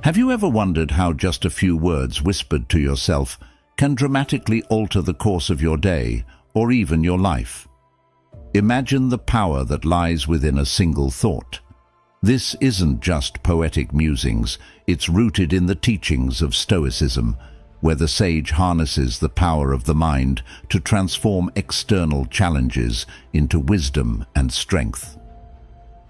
Have you ever wondered how just a few words whispered to yourself can dramatically alter the course of your day or even your life? Imagine the power that lies within a single thought. This isn't just poetic musings, it's rooted in the teachings of Stoicism, where the sage harnesses the power of the mind to transform external challenges into wisdom and strength.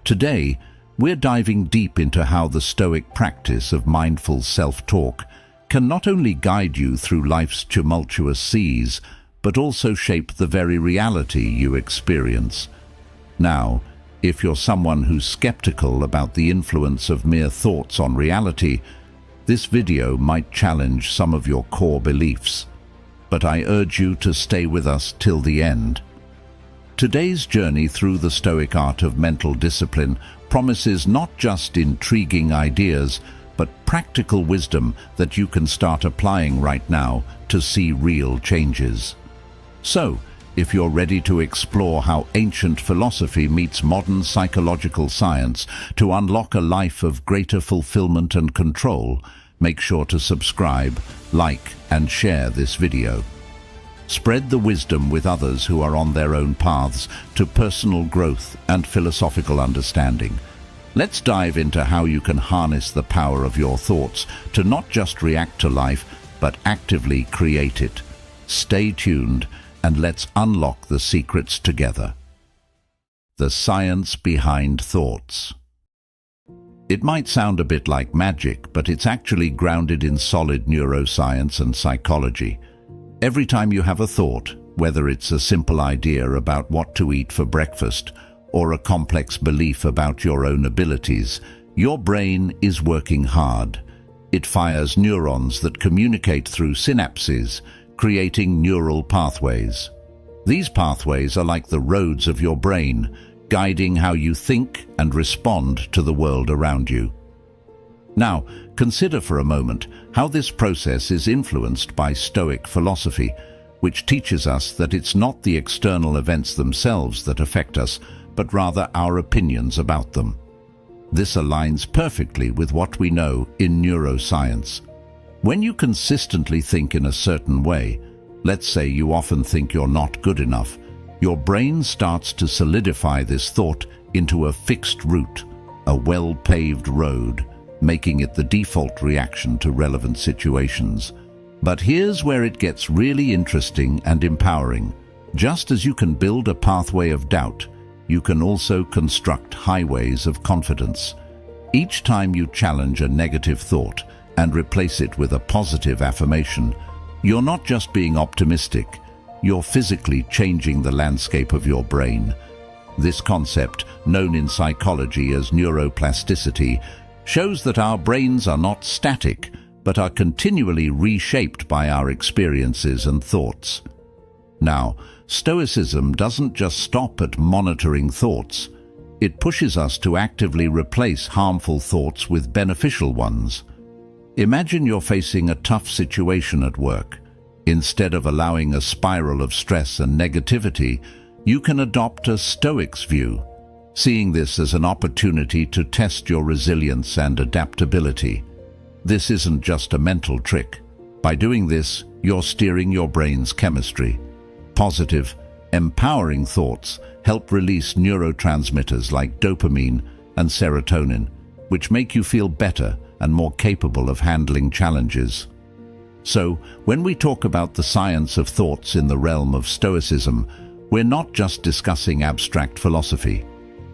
Today, we're diving deep into how the Stoic practice of mindful self-talk can not only guide you through life's tumultuous seas, but also shape the very reality you experience. Now, if you're someone who's skeptical about the influence of mere thoughts on reality, this video might challenge some of your core beliefs. But I urge you to stay with us till the end. Today's journey through the Stoic art of mental discipline promises not just intriguing ideas, but practical wisdom that you can start applying right now to see real changes. So, if you're ready to explore how ancient philosophy meets modern psychological science to unlock a life of greater fulfillment and control, make sure to subscribe, like, and share this video. Spread the wisdom with others who are on their own paths to personal growth and philosophical understanding. Let's dive into how you can harness the power of your thoughts to not just react to life, but actively create it. Stay tuned, and let's unlock the secrets together. The science behind thoughts. It might sound a bit like magic, but it's actually grounded in solid neuroscience and psychology. Every time you have a thought, whether it's a simple idea about what to eat for breakfast or a complex belief about your own abilities, your brain is working hard. It fires neurons that communicate through synapses, creating neural pathways. These pathways are like the roads of your brain, guiding how you think and respond to the world around you. Now, consider for a moment how this process is influenced by Stoic philosophy, which teaches us that it's not the external events themselves that affect us, but rather our opinions about them. This aligns perfectly with what we know in neuroscience. When you consistently think in a certain way, let's say you often think you're not good enough, your brain starts to solidify this thought into a fixed route, a well-paved road, making it the default reaction to relevant situations. But here's where it gets really interesting and empowering. Just as you can build a pathway of doubt, you can also construct highways of confidence. Each time you challenge a negative thought and replace it with a positive affirmation, you're not just being optimistic, you're physically changing the landscape of your brain. This concept, known in psychology as neuroplasticity, shows that our brains are not static, but are continually reshaped by our experiences and thoughts. Now, Stoicism doesn't just stop at monitoring thoughts. It pushes us to actively replace harmful thoughts with beneficial ones. Imagine you're facing a tough situation at work. Instead of allowing a spiral of stress and negativity, you can adopt a Stoic's view, seeing this as an opportunity to test your resilience and adaptability. This isn't just a mental trick. By doing this, you're steering your brain's chemistry. Positive, empowering thoughts help release neurotransmitters like dopamine and serotonin, which make you feel better and more capable of handling challenges. So, when we talk about the science of thoughts in the realm of Stoicism, we're not just discussing abstract philosophy.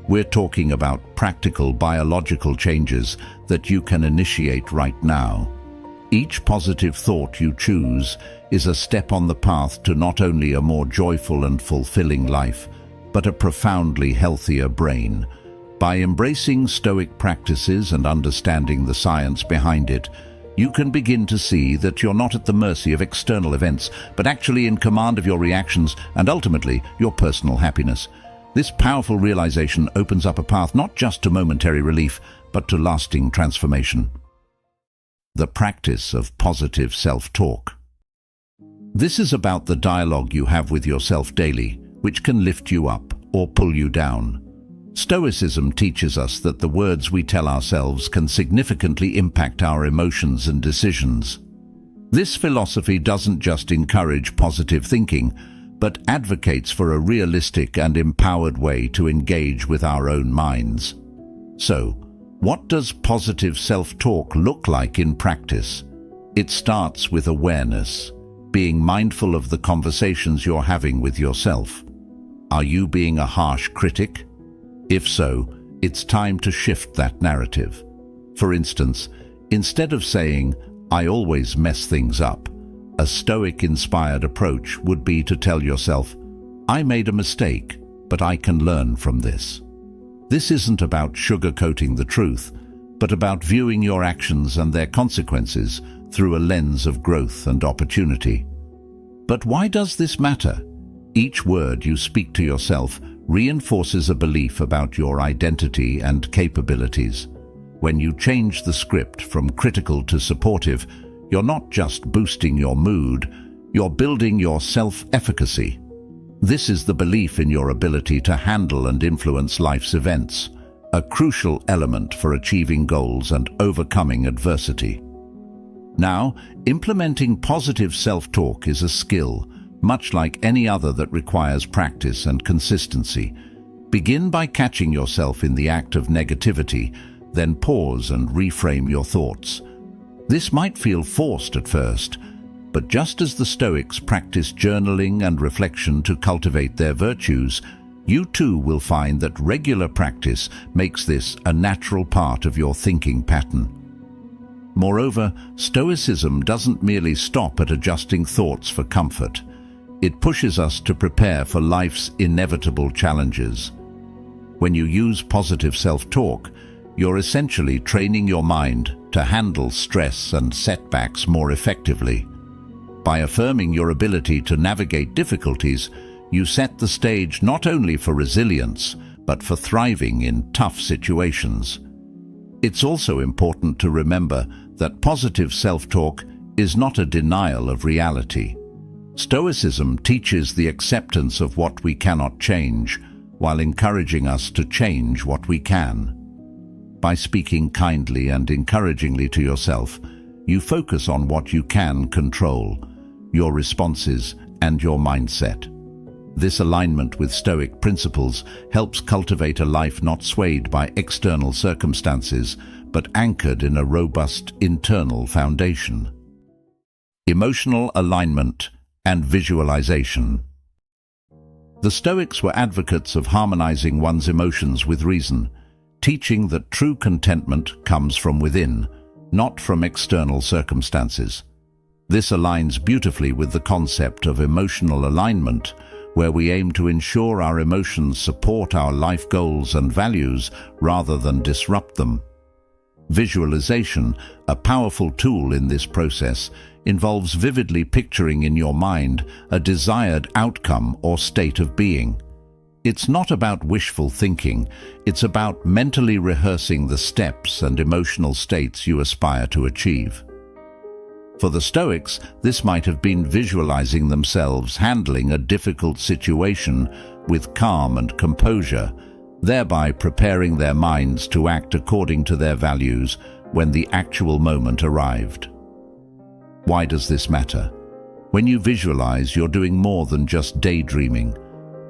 We're talking about practical biological changes that you can initiate right now. Each positive thought you choose is a step on the path to not only a more joyful and fulfilling life, but a profoundly healthier brain. By embracing Stoic practices and understanding the science behind it, you can begin to see that you're not at the mercy of external events, but actually in command of your reactions and ultimately your personal happiness. This powerful realization opens up a path not just to momentary relief, but to lasting transformation. The practice of positive self-talk. This is about the dialogue you have with yourself daily, which can lift you up or pull you down. Stoicism teaches us that the words we tell ourselves can significantly impact our emotions and decisions. This philosophy doesn't just encourage positive thinking, but advocates for a realistic and empowered way to engage with our own minds. So, what does positive self-talk look like in practice? It starts with awareness, being mindful of the conversations you're having with yourself. Are you being a harsh critic? If so, it's time to shift that narrative. For instance, instead of saying, "I always mess things up," a Stoic-inspired approach would be to tell yourself, "I made a mistake, but I can learn from this." This isn't about sugarcoating the truth, but about viewing your actions and their consequences through a lens of growth and opportunity. But why does this matter? Each word you speak to yourself reinforces a belief about your identity and capabilities. When you change the script from critical to supportive, you're not just boosting your mood, you're building your self-efficacy. This is the belief in your ability to handle and influence life's events, a crucial element for achieving goals and overcoming adversity. Now, implementing positive self-talk is a skill, much like any other that requires practice and consistency. Begin by catching yourself in the act of negativity, then pause and reframe your thoughts. This might feel forced at first, but just as the Stoics practiced journaling and reflection to cultivate their virtues, you too will find that regular practice makes this a natural part of your thinking pattern. Moreover, Stoicism doesn't merely stop at adjusting thoughts for comfort. It pushes us to prepare for life's inevitable challenges. When you use positive self-talk, you're essentially training your mind to handle stress and setbacks more effectively. By affirming your ability to navigate difficulties, you set the stage not only for resilience, but for thriving in tough situations. It's also important to remember that positive self-talk is not a denial of reality. Stoicism teaches the acceptance of what we cannot change, while encouraging us to change what we can. By speaking kindly and encouragingly to yourself, you focus on what you can control, your responses and your mindset. This alignment with Stoic principles helps cultivate a life not swayed by external circumstances, but anchored in a robust internal foundation. Emotional alignment and visualization. The Stoics were advocates of harmonizing one's emotions with reason, teaching that true contentment comes from within, not from external circumstances. This aligns beautifully with the concept of emotional alignment, where we aim to ensure our emotions support our life goals and values rather than disrupt them. Visualization, a powerful tool in this process, involves vividly picturing in your mind a desired outcome or state of being. It's not about wishful thinking, it's about mentally rehearsing the steps and emotional states you aspire to achieve. For the Stoics, this might have been visualizing themselves handling a difficult situation with calm and composure, thereby preparing their minds to act according to their values when the actual moment arrived. Why does this matter? When you visualize, you're doing more than just daydreaming.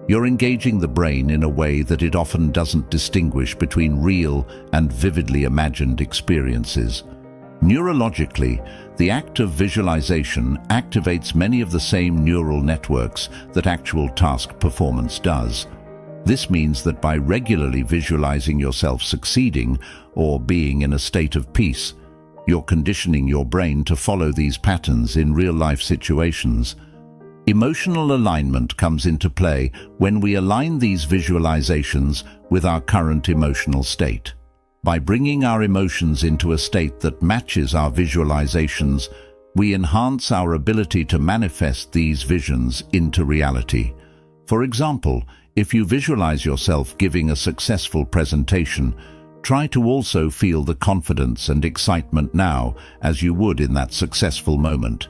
You're engaging the brain in a way that it often doesn't distinguish between real and vividly imagined experiences. Neurologically, the act of visualization activates many of the same neural networks that actual task performance does. This means that by regularly visualizing yourself succeeding or being in a state of peace, you're conditioning your brain to follow these patterns in real-life situations. Emotional alignment comes into play when we align these visualizations with our current emotional state. By bringing our emotions into a state that matches our visualizations, we enhance our ability to manifest these visions into reality. For example, if you visualize yourself giving a successful presentation, try to also feel the confidence and excitement now as you would in that successful moment.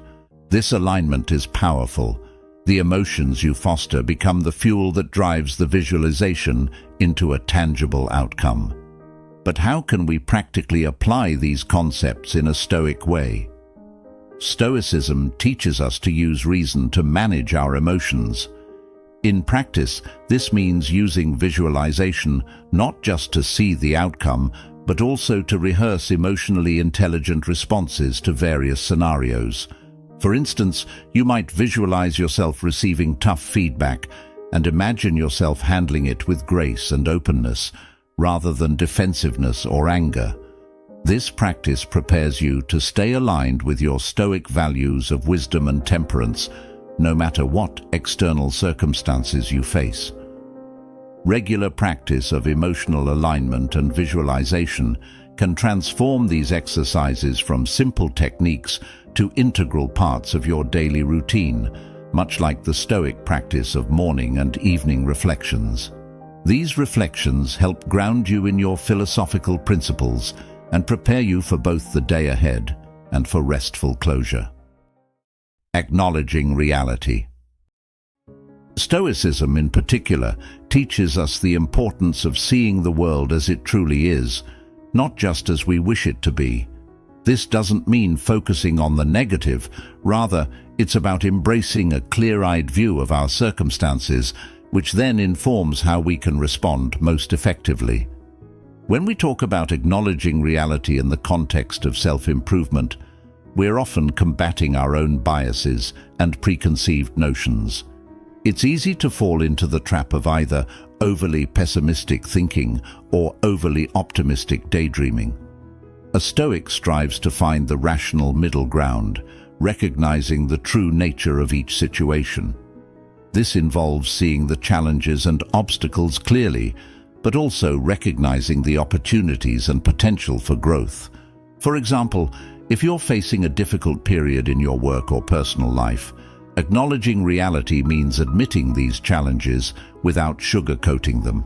This alignment is powerful. The emotions you foster become the fuel that drives the visualization into a tangible outcome. But how can we practically apply these concepts in a Stoic way? Stoicism teaches us to use reason to manage our emotions. In practice, this means using visualization not just to see the outcome, but also to rehearse emotionally intelligent responses to various scenarios. For instance, you might visualize yourself receiving tough feedback and imagine yourself handling it with grace and openness, rather than defensiveness or anger. This practice prepares you to stay aligned with your Stoic values of wisdom and temperance, no matter what external circumstances you face. Regular practice of emotional alignment and visualization can transform these exercises from simple techniques to integral parts of your daily routine, much like the Stoic practice of morning and evening reflections. These reflections help ground you in your philosophical principles and prepare you for both the day ahead and for restful closure. Acknowledging reality. Stoicism in particular teaches us the importance of seeing the world as it truly is, not just as we wish it to be. This doesn't mean focusing on the negative, rather it's about embracing a clear-eyed view of our circumstances, which then informs how we can respond most effectively. When we talk about acknowledging reality in the context of self-improvement, we're often combating our own biases and preconceived notions. It's easy to fall into the trap of either overly pessimistic thinking or overly optimistic daydreaming. A Stoic strives to find the rational middle ground, recognizing the true nature of each situation. This involves seeing the challenges and obstacles clearly, but also recognizing the opportunities and potential for growth. For example, if you're facing a difficult period in your work or personal life, acknowledging reality means admitting these challenges without sugarcoating them.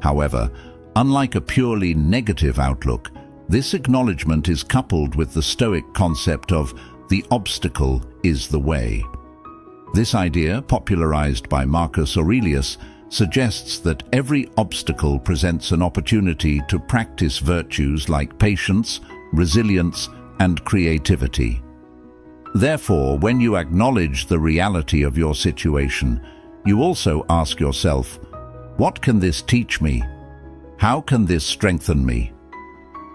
However, unlike a purely negative outlook, this acknowledgement is coupled with the Stoic concept of the obstacle is the way. This idea, popularized by Marcus Aurelius, suggests that every obstacle presents an opportunity to practice virtues like patience, resilience, and creativity. Therefore, when you acknowledge the reality of your situation, you also ask yourself, what can this teach me? How can this strengthen me?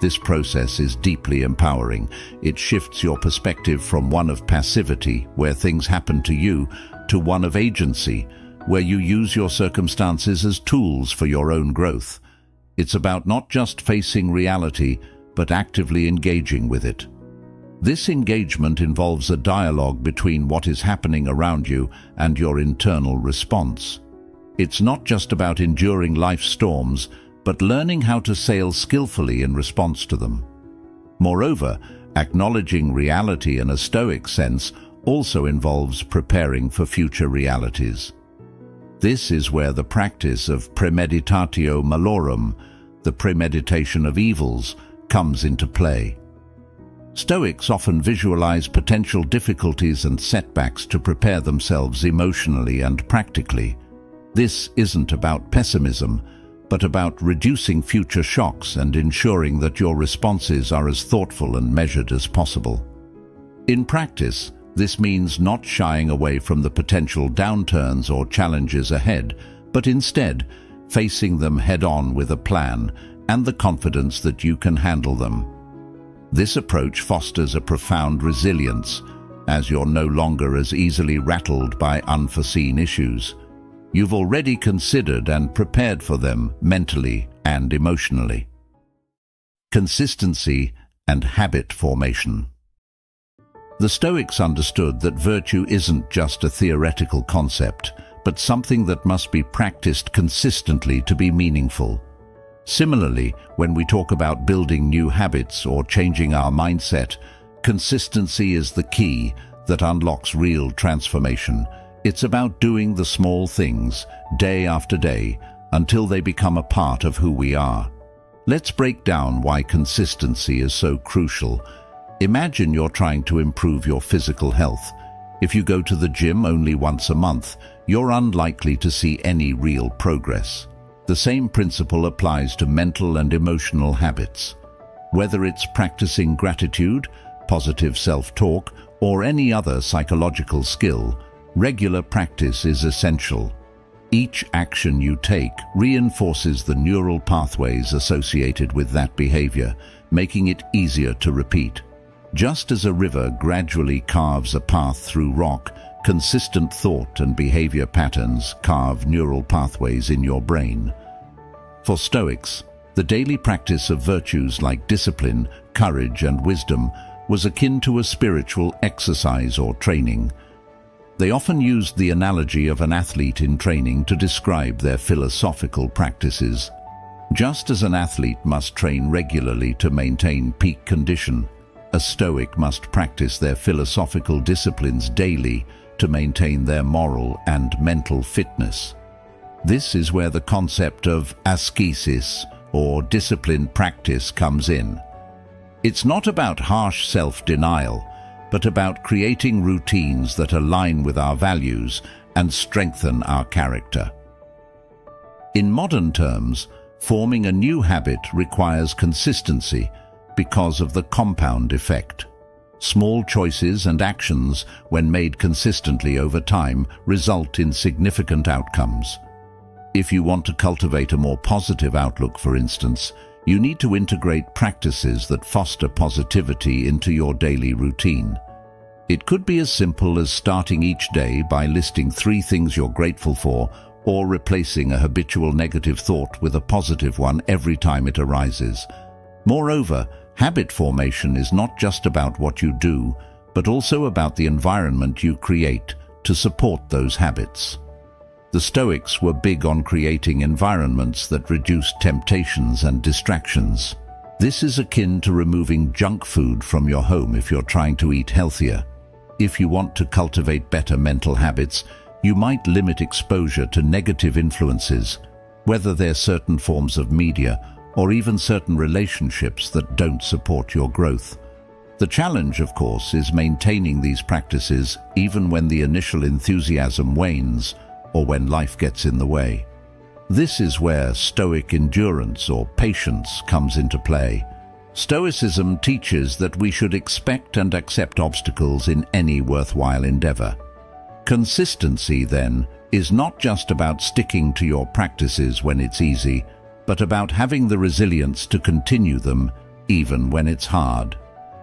This process is deeply empowering. It shifts your perspective from one of passivity, where things happen to you, to one of agency, where you use your circumstances as tools for your own growth. It's about not just facing reality, but actively engaging with it. This engagement involves a dialogue between what is happening around you and your internal response. It's not just about enduring life's storms, but learning how to sail skillfully in response to them. Moreover, acknowledging reality in a Stoic sense also involves preparing for future realities. This is where the practice of premeditatio malorum, the premeditation of evils, comes into play. Stoics often visualize potential difficulties and setbacks to prepare themselves emotionally and practically. This isn't about pessimism, but about reducing future shocks and ensuring that your responses are as thoughtful and measured as possible. In practice, this means not shying away from the potential downturns or challenges ahead, but instead facing them head-on with a plan and the confidence that you can handle them. This approach fosters a profound resilience, as you're no longer as easily rattled by unforeseen issues. You've already considered and prepared for them mentally and emotionally. Consistency and habit formation. The Stoics understood that virtue isn't just a theoretical concept, but something that must be practiced consistently to be meaningful. Similarly, when we talk about building new habits or changing our mindset, consistency is the key that unlocks real transformation. It's about doing the small things, day after day, until they become a part of who we are. Let's break down why consistency is so crucial. Imagine you're trying to improve your physical health. If you go to the gym only once a month, you're unlikely to see any real progress. The same principle applies to mental and emotional habits. Whether it's practicing gratitude, positive self-talk, or any other psychological skill, regular practice is essential. Each action you take reinforces the neural pathways associated with that behavior, making it easier to repeat. Just as a river gradually carves a path through rock, consistent thought and behavior patterns carve neural pathways in your brain. For Stoics, the daily practice of virtues like discipline, courage, and wisdom was akin to a spiritual exercise or training. They often used the analogy of an athlete in training to describe their philosophical practices. Just as an athlete must train regularly to maintain peak condition, a Stoic must practice their philosophical disciplines daily to maintain their moral and mental fitness. This is where the concept of ascesis, or disciplined practice, comes in. It's not about harsh self-denial, but about creating routines that align with our values and strengthen our character. In modern terms, forming a new habit requires consistency because of the compound effect. Small choices and actions, when made consistently over time, result in significant outcomes. If you want to cultivate a more positive outlook, for instance, you need to integrate practices that foster positivity into your daily routine. It could be as simple as starting each day by listing 3 things you're grateful for, or replacing a habitual negative thought with a positive one every time it arises. Moreover, habit formation is not just about what you do, but also about the environment you create to support those habits. The Stoics were big on creating environments that reduced temptations and distractions. This is akin to removing junk food from your home if you're trying to eat healthier. If you want to cultivate better mental habits, you might limit exposure to negative influences, whether they're certain forms of media or even certain relationships that don't support your growth. The challenge, of course, is maintaining these practices even when the initial enthusiasm wanes or when life gets in the way. This is where Stoic endurance or patience comes into play. Stoicism teaches that we should expect and accept obstacles in any worthwhile endeavor. Consistency, then, is not just about sticking to your practices when it's easy, but about having the resilience to continue them even when it's hard.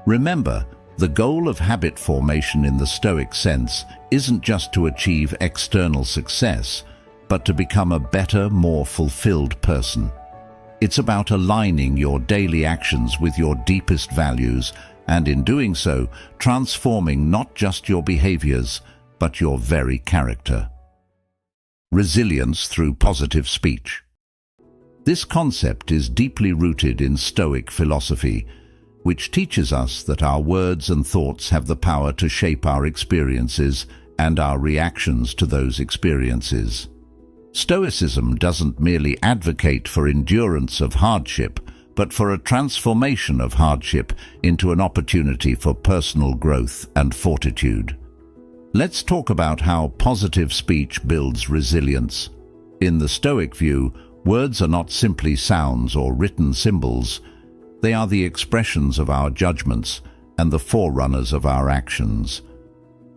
Remember, the goal of habit formation in the Stoic sense isn't just to achieve external success, but to become a better, more fulfilled person. It's about aligning your daily actions with your deepest values, and in doing so, transforming not just your behaviors, but your very character. Resilience through positive speech. This concept is deeply rooted in Stoic philosophy, which teaches us that our words and thoughts have the power to shape our experiences and our reactions to those experiences. Stoicism doesn't merely advocate for endurance of hardship, but for a transformation of hardship into an opportunity for personal growth and fortitude. Let's talk about how positive speech builds resilience. In the Stoic view, words are not simply sounds or written symbols. They are the expressions of our judgments and the forerunners of our actions.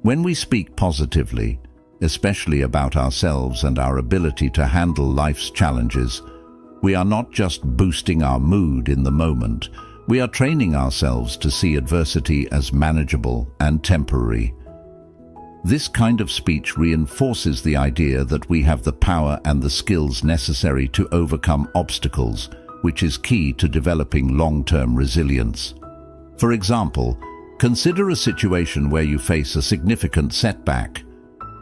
When we speak positively, especially about ourselves and our ability to handle life's challenges, we are not just boosting our mood in the moment, we are training ourselves to see adversity as manageable and temporary. This kind of speech reinforces the idea that we have the power and the skills necessary to overcome obstacles, which is key to developing long-term resilience. For example, consider a situation where you face a significant setback.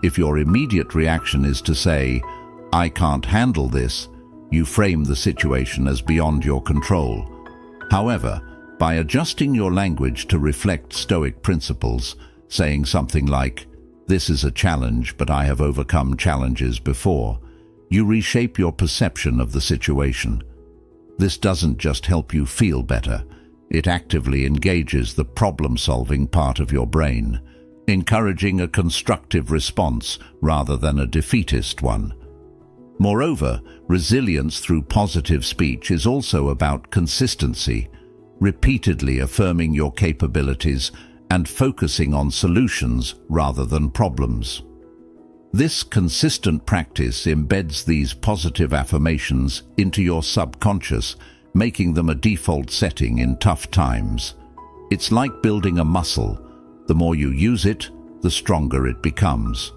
If your immediate reaction is to say, "I can't handle this," you frame the situation as beyond your control. However, by adjusting your language to reflect Stoic principles, saying something like, "This is a challenge, but I have overcome challenges before," you reshape your perception of the situation. This doesn't just help you feel better, it actively engages the problem-solving part of your brain. encouraging a constructive response rather than a defeatist one. Moreover, resilience through positive speech is also about consistency, repeatedly affirming your capabilities and focusing on solutions rather than problems. This consistent practice embeds these positive affirmations into your subconscious, making them a default setting in tough times. It's like building a muscle. The more you use it, the stronger it becomes.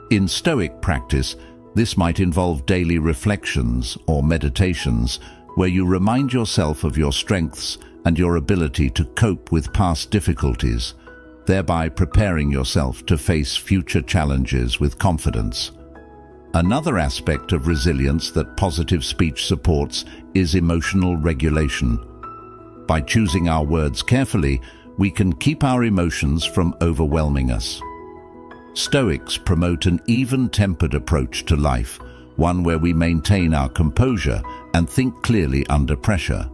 In Stoic practice, this might involve daily reflections or meditations where you remind yourself of your strengths and your ability to cope with past difficulties, thereby preparing yourself to face future challenges with confidence. Another aspect of resilience that positive speech supports is emotional regulation. By choosing our words carefully, we can keep our emotions from overwhelming us. Stoics promote an even-tempered approach to life, one where we maintain our composure and think clearly under pressure.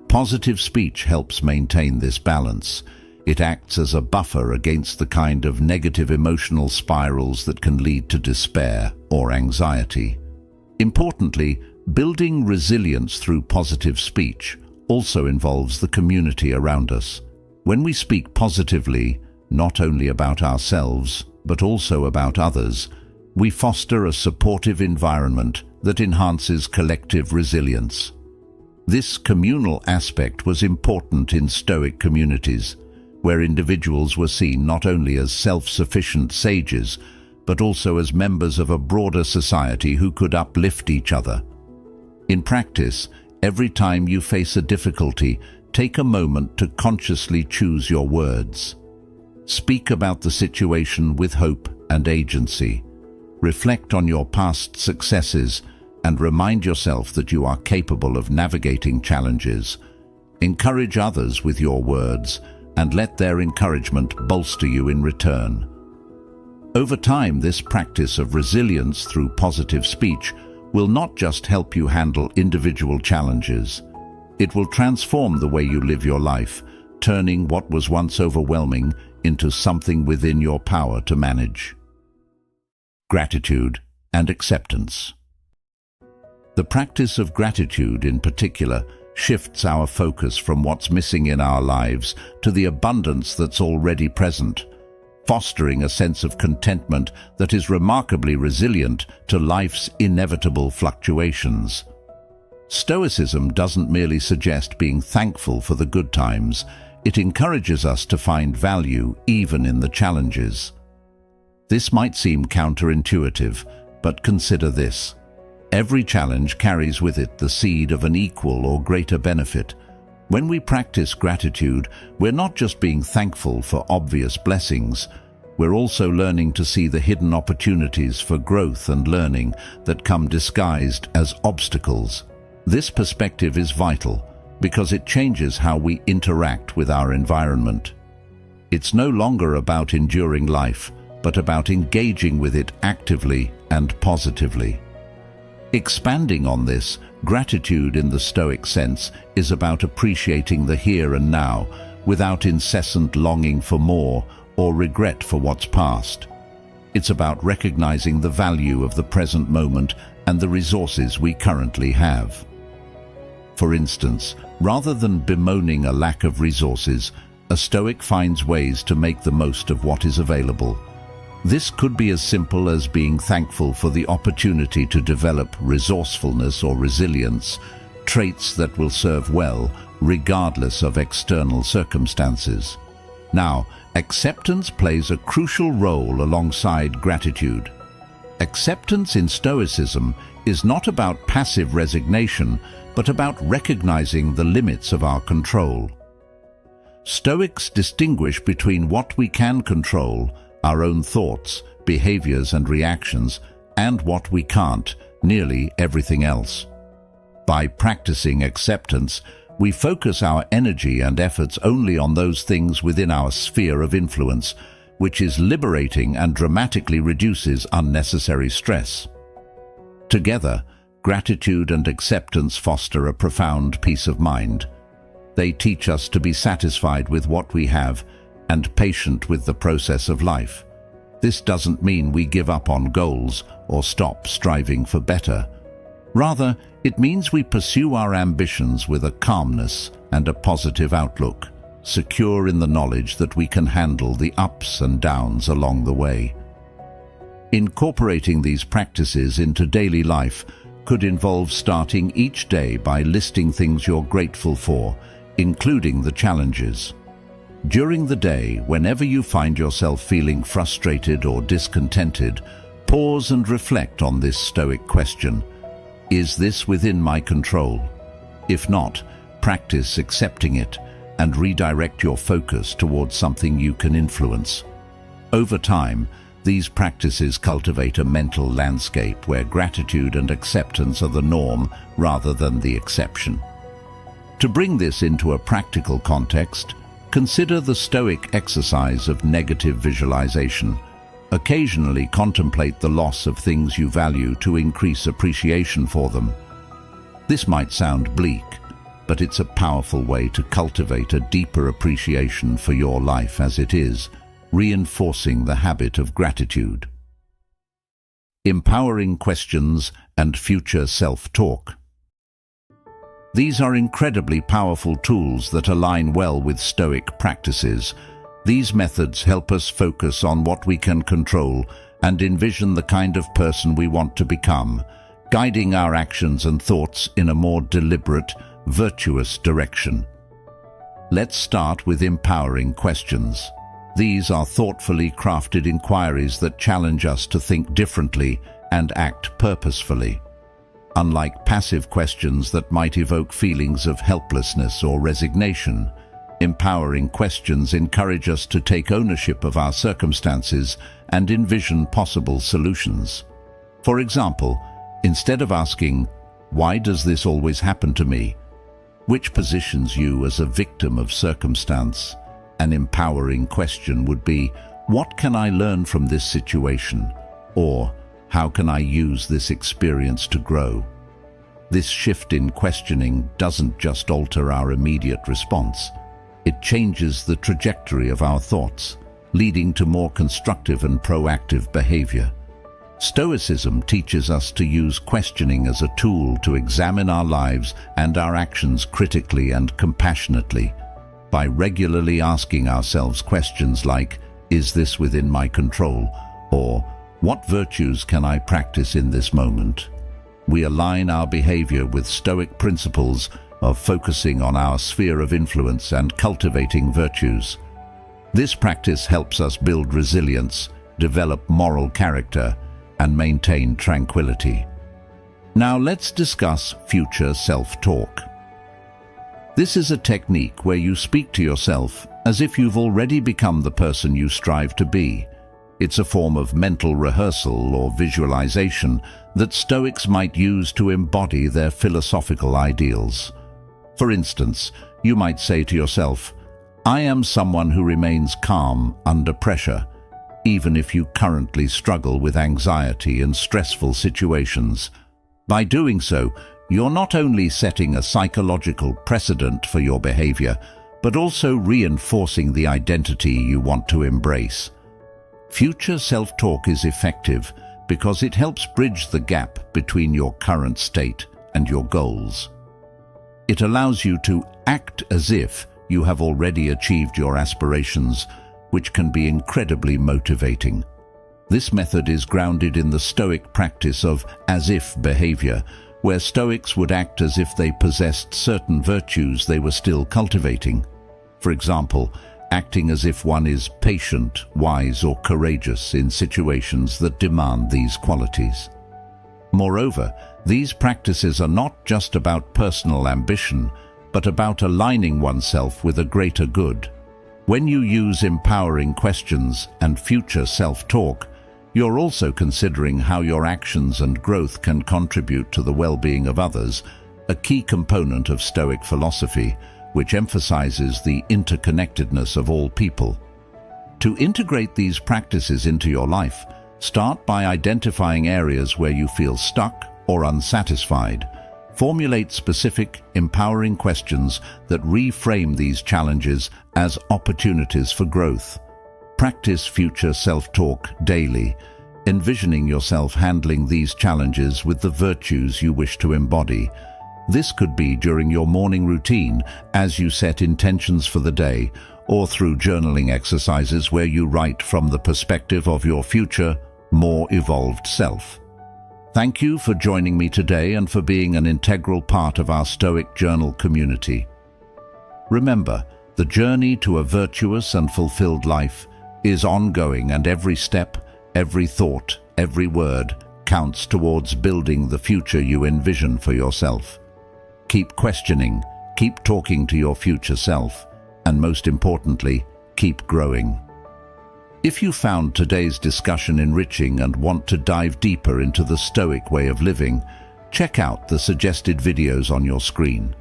Positive speech helps maintain this balance. It acts as a buffer against the kind of negative emotional spirals that can lead to despair or anxiety. Importantly, building resilience through positive speech also involves the community around us. When we speak positively, not only about ourselves, but also about others, we foster a supportive environment that enhances collective resilience. This communal aspect was important in Stoic communities, where individuals were seen not only as self-sufficient sages, but also as members of a broader society who could uplift each other. In practice, every time you face a difficulty, take a moment to consciously choose your words. Speak about the situation with hope and agency. Reflect on your past successes and remind yourself that you are capable of navigating challenges. Encourage others with your words and let their encouragement bolster you in return. Over time, this practice of resilience through positive speech will not just help you handle individual challenges. It will transform the way you live your life, turning what was once overwhelming into something within your power to manage. Gratitude and acceptance. The practice of gratitude, in particular, shifts our focus from what's missing in our lives to the abundance that's already present, fostering a sense of contentment that is remarkably resilient to life's inevitable fluctuations. Stoicism doesn't merely suggest being thankful for the good times, it encourages us to find value even in the challenges. This might seem counterintuitive, but consider this. Every challenge carries with it the seed of an equal or greater benefit. When we practice gratitude, we're not just being thankful for obvious blessings, we're also learning to see the hidden opportunities for growth and learning that come disguised as obstacles. This perspective is vital because it changes how we interact with our environment. It's no longer about enduring life, but about engaging with it actively and positively. Expanding on this, gratitude in the Stoic sense is about appreciating the here and now without incessant longing for more or regret for what's past. It's about recognizing the value of the present moment and the resources we currently have. For instance, rather than bemoaning a lack of resources, a Stoic finds ways to make the most of what is available. This could be as simple as being thankful for the opportunity to develop resourcefulness or resilience, traits that will serve well regardless of external circumstances. Now, acceptance plays a crucial role alongside gratitude. Acceptance in Stoicism is not about passive resignation, but about recognizing the limits of our control. Stoics distinguish between what we can control, our own thoughts, behaviors and reactions, and what we can't, nearly everything else. By practicing acceptance, we focus our energy and efforts only on those things within our sphere of influence, which is liberating and dramatically reduces unnecessary stress. Together, gratitude and acceptance foster a profound peace of mind. They teach us to be satisfied with what we have and patient with the process of life. This doesn't mean we give up on goals or stop striving for better. Rather, it means we pursue our ambitions with a calmness and a positive outlook, secure in the knowledge that we can handle the ups and downs along the way. Incorporating these practices into daily life could involve starting each day by listing things you're grateful for, including the challenges. During the day, whenever you find yourself feeling frustrated or discontented, pause and reflect on this Stoic question. Is this within my control? If not, practice accepting it and redirect your focus towards something you can influence. Over time, these practices cultivate a mental landscape where gratitude and acceptance are the norm rather than the exception. To bring this into a practical context, consider the Stoic exercise of negative visualization. Occasionally contemplate the loss of things you value to increase appreciation for them. This might sound bleak, but it's a powerful way to cultivate a deeper appreciation for your life as it is, reinforcing the habit of gratitude. Empowering questions and future self-talk. These are incredibly powerful tools that align well with Stoic practices. These methods help us focus on what we can control and envision the kind of person we want to become, guiding our actions and thoughts in a more deliberate, virtuous direction. Let's start with empowering questions. These are thoughtfully crafted inquiries that challenge us to think differently and act purposefully. Unlike passive questions that might evoke feelings of helplessness or resignation, empowering questions encourage us to take ownership of our circumstances and envision possible solutions. For example, instead of asking, "Why does this always happen to me?" which positions you as a victim of circumstance, an empowering question would be, "What can I learn from this situation?" or "How can I use this experience to grow?" This shift in questioning doesn't just alter our immediate response. It changes the trajectory of our thoughts, leading to more constructive and proactive behavior. Stoicism teaches us to use questioning as a tool to examine our lives and our actions critically and compassionately. By regularly asking ourselves questions like, "Is this within my control?" or "What virtues can I practice in this moment?" we align our behavior with Stoic principles of focusing on our sphere of influence and cultivating virtues. This practice helps us build resilience, develop moral character, and maintain tranquility. Now let's discuss future self-talk. This is a technique where you speak to yourself as if you've already become the person you strive to be. It's a form of mental rehearsal or visualization that Stoics might use to embody their philosophical ideals. For instance, you might say to yourself, "I am someone who remains calm under pressure, even if you currently struggle with anxiety and stressful situations." By doing so, you're not only setting a psychological precedent for your behavior, but also reinforcing the identity you want to embrace. Future self-talk is effective because it helps bridge the gap between your current state and your goals. It allows you to act as if you have already achieved your aspirations, which can be incredibly motivating. This method is grounded in the Stoic practice of as-if behavior, where Stoics would act as if they possessed certain virtues they were still cultivating. For example, acting as if one is patient, wise, or courageous in situations that demand these qualities. Moreover, these practices are not just about personal ambition, but about aligning oneself with a greater good. When you use empowering questions and future self-talk, you're also considering how your actions and growth can contribute to the well-being of others, a key component of Stoic philosophy, which emphasizes the interconnectedness of all people. To integrate these practices into your life, start by identifying areas where you feel stuck or unsatisfied. Formulate specific, empowering questions that reframe these challenges as opportunities for growth. Practice future self-talk daily, envisioning yourself handling these challenges with the virtues you wish to embody. This could be during your morning routine as you set intentions for the day, or through journaling exercises where you write from the perspective of your future, more evolved self. Thank you for joining me today and for being an integral part of our Stoic Journal community. Remember, the journey to a virtuous and fulfilled life is ongoing, and every step, every thought, every word counts towards building the future you envision for yourself. Keep questioning, keep talking to your future self, and most importantly, keep growing. If you found today's discussion enriching and want to dive deeper into the Stoic way of living, check out the suggested videos on your screen.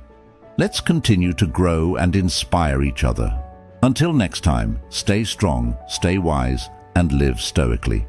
Let's continue to grow and inspire each other. Until next time, stay strong, stay wise, and live stoically.